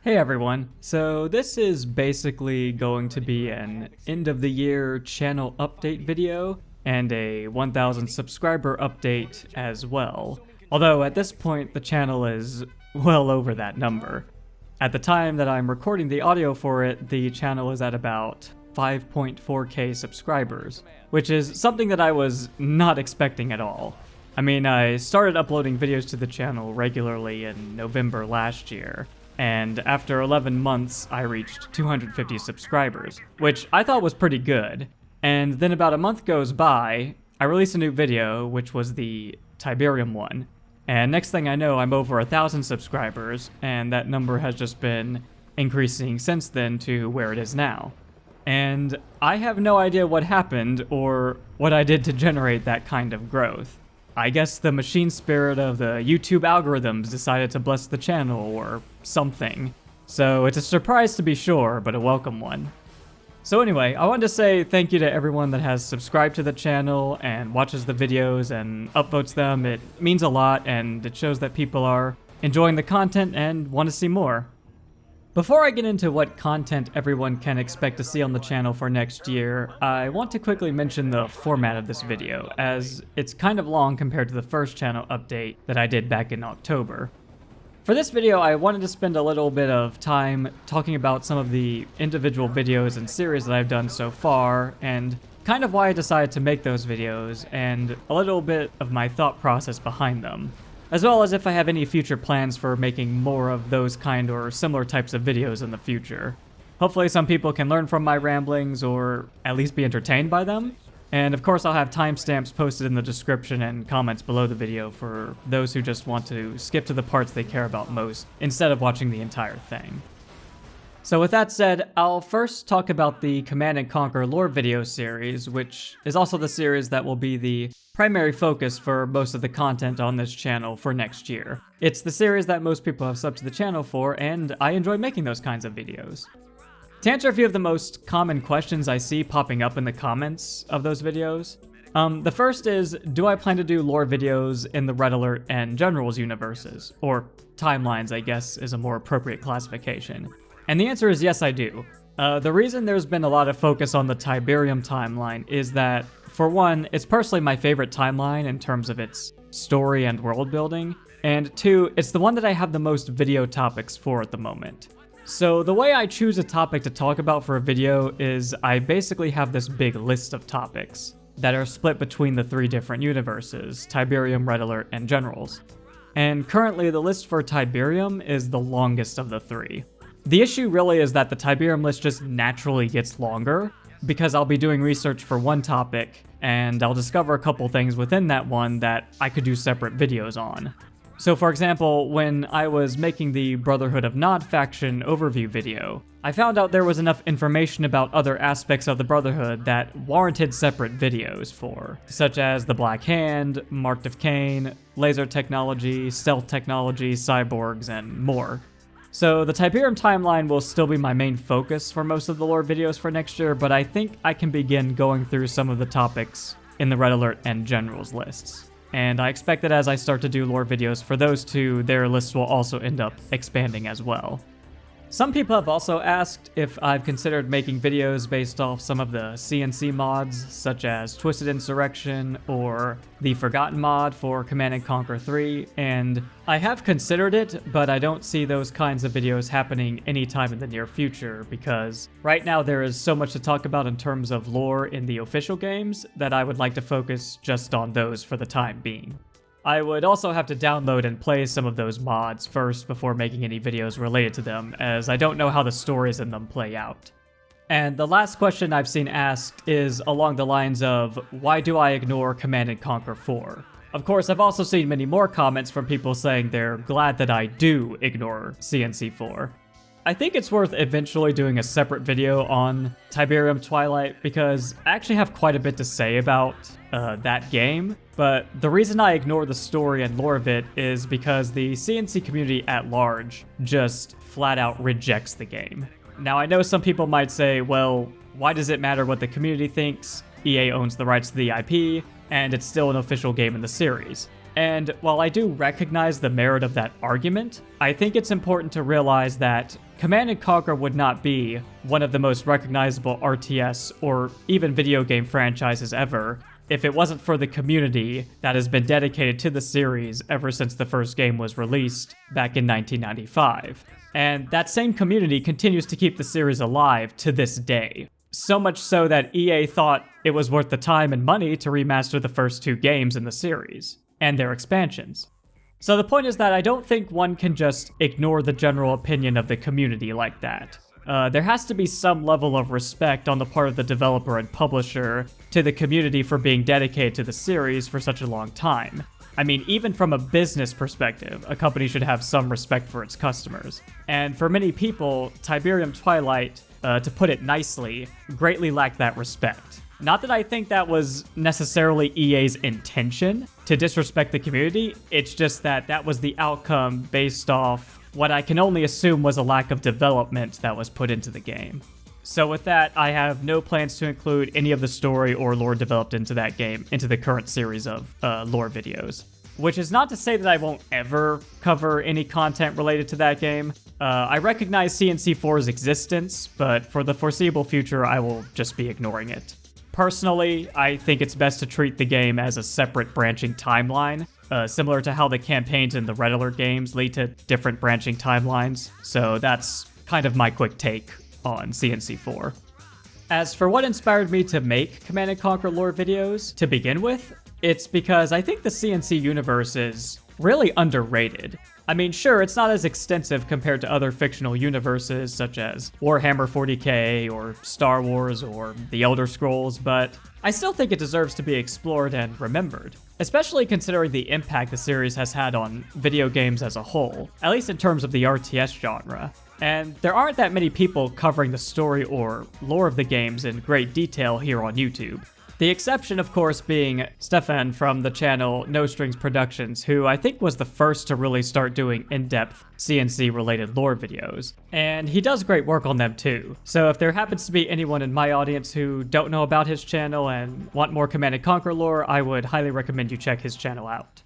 Hey everyone, so this is basically going to be an end of the year channel update video and a 1000 subscriber update as well. Although at this point the channel is well over that number. At the time that I'm recording the audio for it, the channel is at about 5.4k subscribers, which is something that I was not expecting at all. I mean, I started uploading videos to the channel regularly in November last year, and after 11 months, I reached 250 subscribers, which I thought was pretty good. And then about a month goes by, I release a new video, which was the Tiberium one. And next thing I know, I'm over 1,000 subscribers, and that number has just been increasing since then to where it is now. And I have no idea what happened or what I did to generate that kind of growth. I guess the machine spirit of the YouTube algorithms decided to bless the channel or something. So it's a surprise to be sure, but a welcome one. So anyway, I wanted to say thank you to everyone that has subscribed to the channel and watches the videos and upvotes them. It means a lot and it shows that people are enjoying the content and want to see more. Before I get into what content everyone can expect to see on the channel for next year, I want to quickly mention the format of this video, as it's kind of long compared to the first channel update that I did back in October. For this video, I wanted to spend a little bit of time talking about some of the individual videos and series that I've done so far, and kind of why I decided to make those videos, and a little bit of my thought process behind them. As well as if I have any future plans for making more of those kind or similar types of videos in the future. Hopefully some people can learn from my ramblings or at least be entertained by them. And of course I'll have timestamps posted in the description and comments below the video for those who just want to skip to the parts they care about most instead of watching the entire thing. So with that said, I'll first talk about the Command & Conquer lore video series, which is also the series that will be the primary focus for most of the content on this channel for next year. It's the series that most people have subbed to the channel for, and I enjoy making those kinds of videos. To answer a few of the most common questions I see popping up in the comments of those videos, the first is, do I plan to do lore videos in the Red Alert and Generals universes? Or timelines, I guess, is a more appropriate classification. And the answer is yes, I do. The reason there's been a lot of focus on the Tiberium timeline is that, for one, it's personally my favorite timeline in terms of its story and world building, and two, it's the one that I have the most video topics for at the moment. So the way I choose a topic to talk about for a video is I basically have this big list of topics that are split between the three different universes, Tiberium, Red Alert, and Generals. And currently the list for Tiberium is the longest of the three. The issue really is that the Tiberium list just naturally gets longer, because I'll be doing research for one topic, and I'll discover a couple things within that one that I could do separate videos on. So for example, when I was making the Brotherhood of Nod faction overview video, I found out there was enough information about other aspects of the Brotherhood that warranted separate videos for, such as the Black Hand, Marked of Cain, laser technology, stealth technology, cyborgs, and more. So the Tiberium timeline will still be my main focus for most of the lore videos for next year, but I think I can begin going through some of the topics in the Red Alert and Generals lists. And I expect that as I start to do lore videos for those two, their lists will also end up expanding as well. Some people have also asked if I've considered making videos based off some of the CNC mods, such as Twisted Insurrection or the Forgotten mod for Command & Conquer 3, and I have considered it, but I don't see those kinds of videos happening anytime in the near future, because right now there is so much to talk about in terms of lore in the official games that I would like to focus just on those for the time being. I would also have to download and play some of those mods first before making any videos related to them, as I don't know how the stories in them play out. And the last question I've seen asked is along the lines of, why do I ignore Command & Conquer 4? Of course, I've also seen many more comments from people saying they're glad that I do ignore CNC4. I think it's worth eventually doing a separate video on Tiberium Twilight, because I actually have quite a bit to say about that game, but the reason I ignore the story and lore of it is because the CNC community at large just flat out rejects the game. Now I know some people might say, well, why does it matter what the community thinks? EA owns the rights to the IP, and it's still an official game in the series. And while I do recognize the merit of that argument, I think it's important to realize that Command & Conquer would not be one of the most recognizable RTS or even video game franchises ever if it wasn't for the community that has been dedicated to the series ever since the first game was released back in 1995. And that same community continues to keep the series alive to this day. So much so that EA thought it was worth the time and money to remaster the first 2 games in the series, and their expansions. So the point is that I don't think one can just ignore the general opinion of the community like that. There has to be some level of respect on the part of the developer and publisher to the community for being dedicated to the series for such a long time. I mean, even from a business perspective, a company should have some respect for its customers. And for many people, Tiberium Twilight, to put it nicely, greatly lacked that respect. Not that I think that was necessarily EA's intention to disrespect the community, it's just that that was the outcome based off what I can only assume was a lack of development that was put into the game. So with that, I have no plans to include any of the story or lore developed into that game into the current series of lore videos. Which is not to say that I won't ever cover any content related to that game. I recognize CNC4's existence, but for the foreseeable future, I will just be ignoring it. Personally, I think it's best to treat the game as a separate branching timeline, similar to how the campaigns in the Red Alert games lead to different branching timelines, so that's kind of my quick take on CNC4. As for what inspired me to make Command & Conquer lore videos to begin with, it's because I think the CNC universe is really underrated. I mean, sure, it's not as extensive compared to other fictional universes such as Warhammer 40k or Star Wars or The Elder Scrolls, but I still think it deserves to be explored and remembered, especially considering the impact the series has had on video games as a whole, at least in terms of the RTS genre. And there aren't that many people covering the story or lore of the games in great detail here on YouTube. The exception, of course, being Stefan from the channel No Strings Productions, who I think was the first to really start doing in-depth CNC-related lore videos. And he does great work on them too. So if there happens to be anyone in my audience who don't know about his channel and want more Command & Conquer lore, I would highly recommend you check his channel out.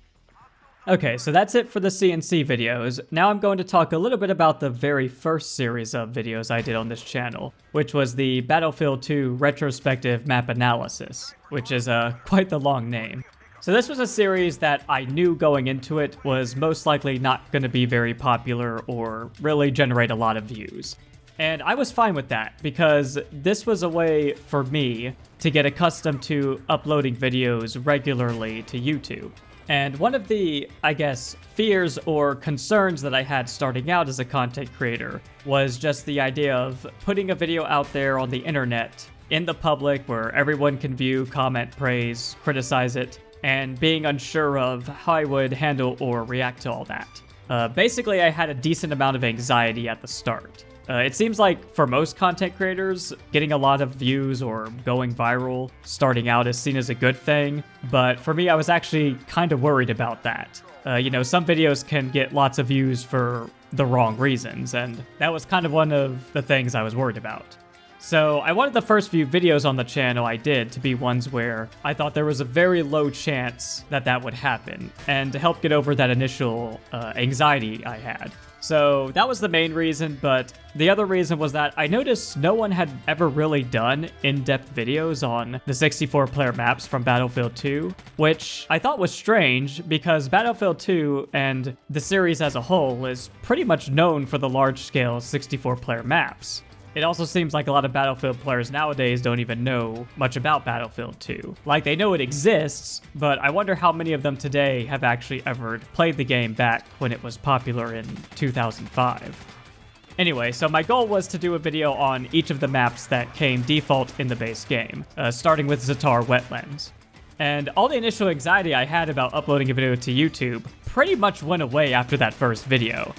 Okay, so that's it for the CNC videos. Now I'm going to talk a little bit about the very first series of videos I did on this channel, which was the Battlefield 2 Retrospective Map Analysis, which is quite the long name. So this was a series that I knew going into it was most likely not going to be very popular or really generate a lot of views. And I was fine with that, because this was a way for me to get accustomed to uploading videos regularly to YouTube. And one of the, I guess, fears or concerns that I had starting out as a content creator was just the idea of putting a video out there on the internet, in the public, where everyone can view, comment, praise, criticize it, and being unsure of how I would handle or react to all that. Basically, I had a decent amount of anxiety at the start. It seems like for most content creators, getting a lot of views or going viral starting out is seen as a good thing, but for me, I was actually kind of worried about that. Some videos can get lots of views for the wrong reasons, and that was kind of one of the things I was worried about. So I wanted the first few videos on the channel I did to be ones where I thought there was a very low chance that that would happen, and to help get over that initial anxiety I had. So that was the main reason, but the other reason was that I noticed no one had ever really done in-depth videos on the 64-player maps from Battlefield 2, which I thought was strange because Battlefield 2 and the series as a whole is pretty much known for the large-scale 64-player maps. It also seems like a lot of Battlefield players nowadays don't even know much about Battlefield 2. Like, they know it exists, but I wonder how many of them today have actually ever played the game back when it was popular in 2005. Anyway, so my goal was to do a video on each of the maps that came default in the base game, starting with Zatar Wetlands. And all the initial anxiety I had about uploading a video to YouTube pretty much went away after that first video.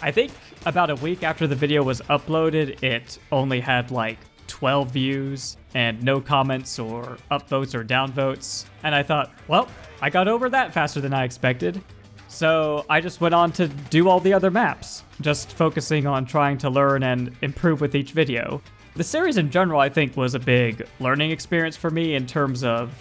I think about a week after the video was uploaded, it only had like 12 views and no comments or upvotes or downvotes. And I thought, well, I got over that faster than I expected. So I just went on to do all the other maps, just focusing on trying to learn and improve with each video. The series in general, I think, was a big learning experience for me in terms of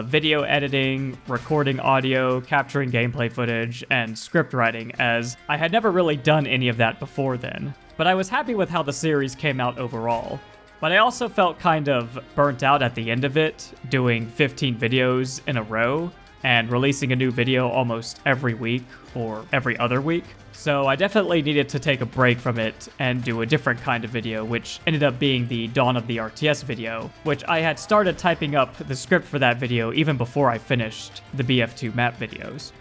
video editing, recording audio, capturing gameplay footage, and script writing, as I had never really done any of that before then. But I was happy with how the series came out overall. But I also felt kind of burnt out at the end of it, doing 15 videos in a row, and releasing a new video almost every week or every other week. So I definitely needed to take a break from it and do a different kind of video, which ended up being the Dawn of the RTS video, which I had started typing up the script for that video even before I finished the BF2 map videos.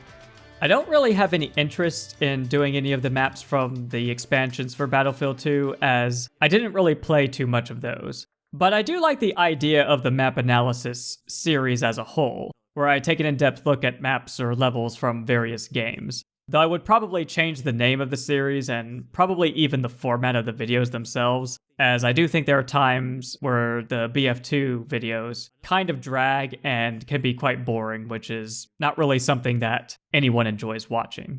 I don't really have any interest in doing any of the maps from the expansions for Battlefield 2, as I didn't really play too much of those. But I do like the idea of the map analysis series as a whole, where I take an in-depth look at maps or levels from various games. Though I would probably change the name of the series and probably even the format of the videos themselves, as I do think there are times where the BF2 videos kind of drag and can be quite boring, which is not really something that anyone enjoys watching.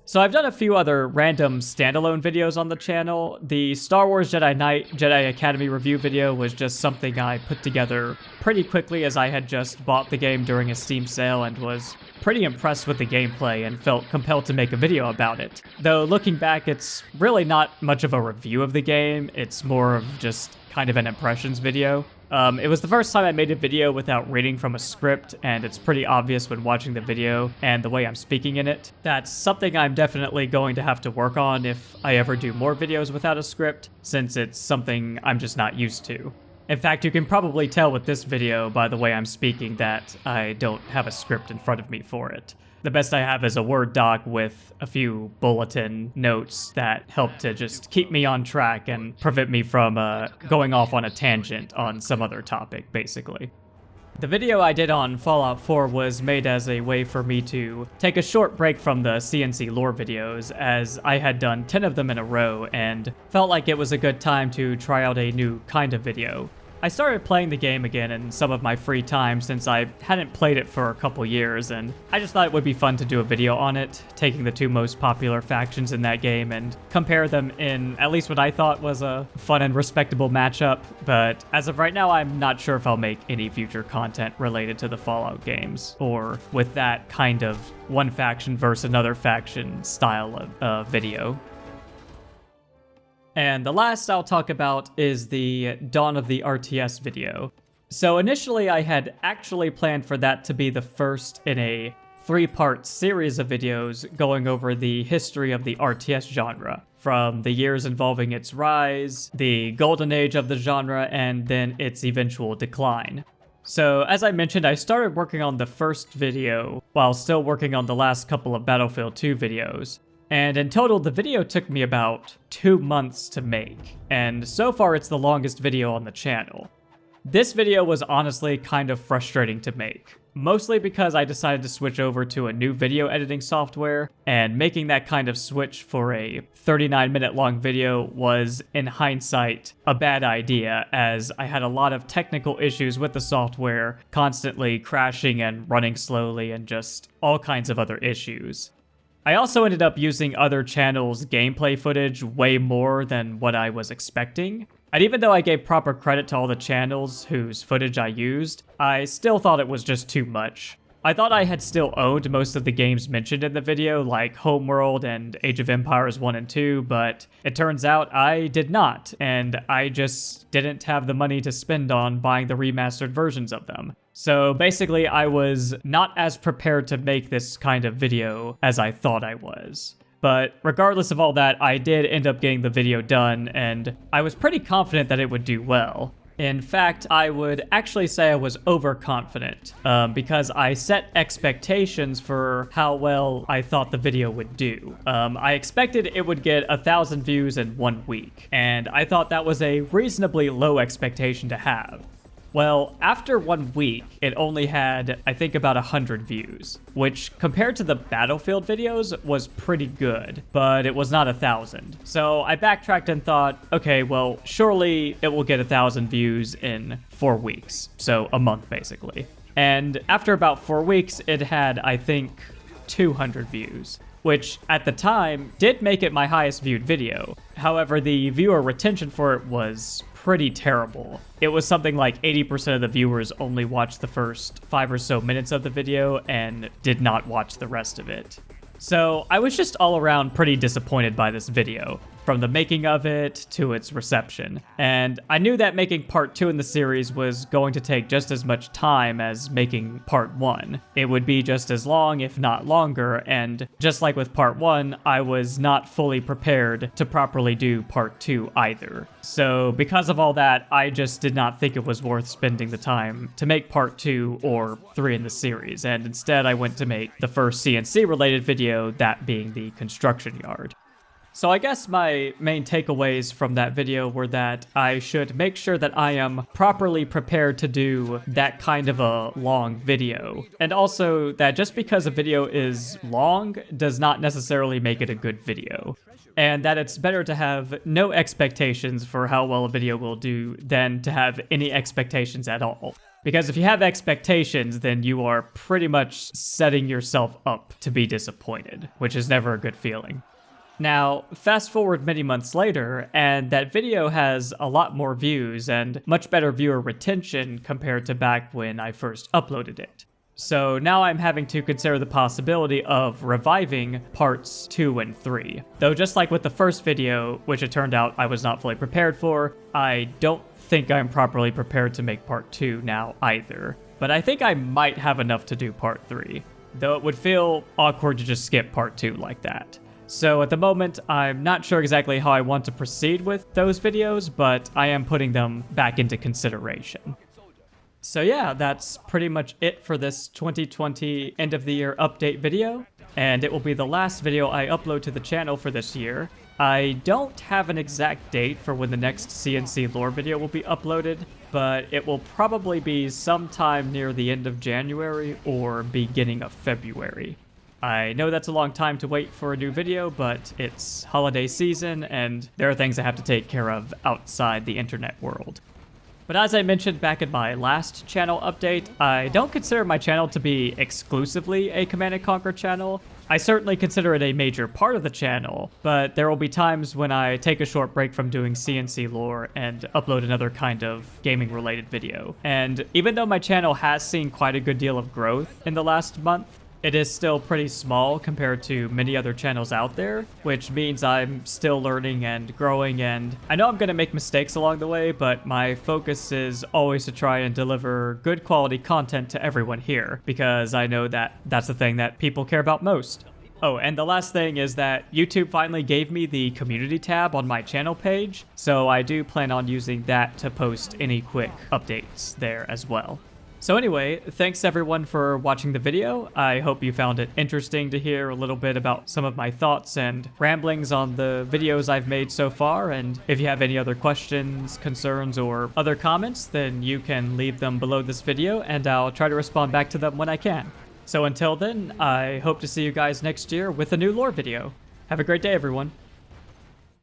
So I've done a few other random standalone videos on the channel. The Star Wars Jedi Knight Jedi Academy review video was just something I put together pretty quickly, as I had just bought the game during a Steam sale and was pretty impressed with the gameplay and felt compelled to make a video about it. Though looking back, it's really not much of a review of the game, it's more of just kind of an impressions video. It was the first time I made a video without reading from a script, and it's pretty obvious when watching the video and the way I'm speaking in it. That's something I'm definitely going to have to work on if I ever do more videos without a script, since it's something I'm just not used to. In fact, you can probably tell with this video by the way I'm speaking that I don't have a script in front of me for it. The best I have is a Word doc with a few bulletin notes that help to just keep me on track and prevent me from going off on a tangent on some other topic, basically. The video I did on Fallout 4 was made as a way for me to take a short break from the CNC lore videos, as I had done 10 of them in a row and felt like it was a good time to try out a new kind of video. I started playing the game again in some of my free time since I hadn't played it for a couple years, and I just thought it would be fun to do a video on it, taking the two most popular factions in that game and compare them in at least what I thought was a fun and respectable matchup. But as of right now, I'm not sure if I'll make any future content related to the Fallout games, or with that kind of one faction versus another faction style of video. And the last I'll talk about is the Dawn of the RTS video. So initially I had actually planned for that to be the first in a 3-part series of videos going over the history of the RTS genre, from the years involving its rise, the golden age of the genre, and then its eventual decline. So as I mentioned, I started working on the first video while still working on the last couple of Battlefield 2 videos. And in total, the video took me about 2 months to make, and so far it's the longest video on the channel. This video was honestly kind of frustrating to make, mostly because I decided to switch over to a new video editing software, and making that kind of switch for a 39-minute long video was, in hindsight, a bad idea, as I had a lot of technical issues with the software, constantly crashing and running slowly, and just all kinds of other issues. I also ended up using other channels' gameplay footage way more than what I was expecting, and even though I gave proper credit to all the channels whose footage I used, I still thought it was just too much. I thought I had still owned most of the games mentioned in the video, like Homeworld and Age of Empires 1 and 2, but it turns out I did not, and I just didn't have the money to spend on buying the remastered versions of them. So basically, I was not as prepared to make this kind of video as I thought I was. But regardless of all that, I did end up getting the video done, and I was pretty confident that it would do well. In fact, I would actually say I was overconfident, because I set expectations for how well I thought the video would do. I expected it would get 1,000 views in 1 week, and I thought that was a reasonably low expectation to have. Well, after 1 week, it only had, I think, about 100 views, which compared to the Battlefield videos was pretty good, but it was not 1,000. So I backtracked and thought, okay, well, surely it will get 1,000 views in 4 weeks, so a month basically. And after about 4 weeks, it had, I think, 200 views, which at the time did make it my highest viewed video. However, the viewer retention for it was pretty terrible. It was something like 80% of the viewers only watched the first 5 or so minutes of the video and did not watch the rest of it. So I was just all around pretty disappointed by this video, from the making of it to its reception. And I knew that making part 2 in the series was going to take just as much time as making part 1. It would be just as long, if not longer, and just like with part 1, I was not fully prepared to properly do part 2 either. So because of all that, I just did not think it was worth spending the time to make part 2 or 3 in the series, and instead I went to make the first CNC related video, that being the construction yard. So I guess my main takeaways from that video were that I should make sure that I am properly prepared to do that kind of a long video. And also that just because a video is long does not necessarily make it a good video. And that it's better to have no expectations for how well a video will do than to have any expectations at all. Because if you have expectations, then you are pretty much setting yourself up to be disappointed, which is never a good feeling. Now, fast forward many months later, and that video has a lot more views and much better viewer retention compared to back when I first uploaded it. So now I'm having to consider the possibility of reviving parts 2 and 3. Though just like with the first video, which it turned out I was not fully prepared for, I don't think I'm properly prepared to make part 2 now either. But I think I might have enough to do part 3, though it would feel awkward to just skip part 2 like that. So at the moment, I'm not sure exactly how I want to proceed with those videos, but I am putting them back into consideration. So yeah, that's pretty much it for this 2020 end of the year update video, and it will be the last video I upload to the channel for this year. I don't have an exact date for when the next CNC lore video will be uploaded, but it will probably be sometime near the end of January or beginning of February. I know that's a long time to wait for a new video, but it's holiday season and there are things I have to take care of outside the internet world. But as I mentioned back in my last channel update, I don't consider my channel to be exclusively a Command & Conquer channel. I certainly consider it a major part of the channel, but there will be times when I take a short break from doing CNC lore and upload another kind of gaming related video. And even though my channel has seen quite a good deal of growth in the last month, it is still pretty small compared to many other channels out there, which means I'm still learning and growing, and I know I'm going to make mistakes along the way, but my focus is always to try and deliver good quality content to everyone here, because I know that that's the thing that people care about most. Oh, and the last thing is that YouTube finally gave me the community tab on my channel page, so I do plan on using that to post any quick updates there as well. So anyway, thanks everyone for watching the video. I hope you found it interesting to hear a little bit about some of my thoughts and ramblings on the videos I've made so far, and if you have any other questions, concerns, or other comments, then you can leave them below this video and I'll try to respond back to them when I can. So until then, I hope to see you guys next year with a new lore video. Have a great day, everyone.